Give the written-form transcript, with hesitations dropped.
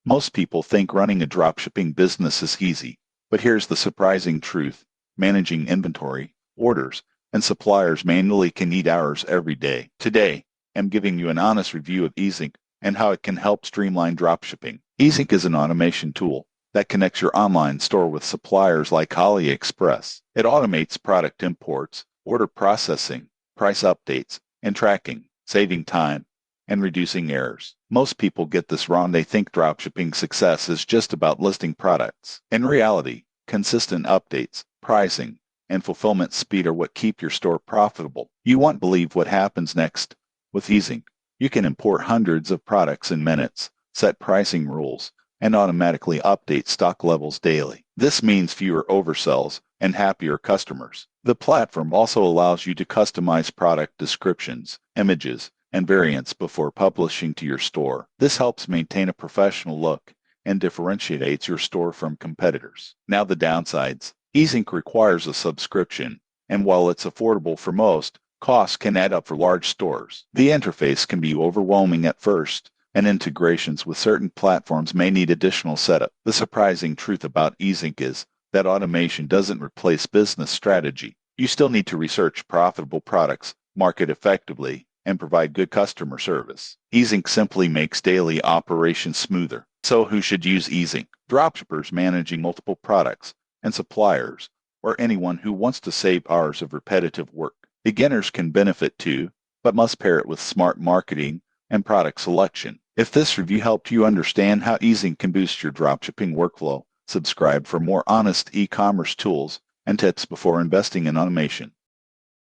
Most people think running a dropshipping business is easy, but here's the surprising truth. Managing inventory, orders, and suppliers manually can eat hours every day. Today, I'm giving you an honest review of eZync and how it can help streamline dropshipping. eZync is an automation tool that connects your online store with suppliers like AliExpress. It automates product imports, order processing, price updates, and tracking, saving time and reducing errors. Most people get this wrong. They think dropshipping success is just about listing products. In reality, consistent updates, pricing, and fulfillment speed are what keep your store profitable. You won't believe what happens next with eZync. You can import hundreds of products in minutes, set pricing rules, and automatically update stock levels daily. This means fewer oversells and happier customers. The platform also allows you to customize product descriptions, images, and variants before publishing to your store. This helps maintain a professional look and differentiates your store from competitors. Now the downsides. eZync requires a subscription, and while it's affordable for most, costs can add up for large stores. The interface can be overwhelming at first, and integrations with certain platforms may need additional setup. The surprising truth about eZync is that automation doesn't replace business strategy. You still need to research profitable products, market effectively, and provide good customer service. eZync simply makes daily operations smoother. So who should use eZync? Dropshippers managing multiple products and suppliers, or anyone who wants to save hours of repetitive work. Beginners can benefit too, but must pair it with smart marketing and product selection. If this review helped you understand how eZync can boost your dropshipping workflow, subscribe for more honest e-commerce tools and tips before investing in automation.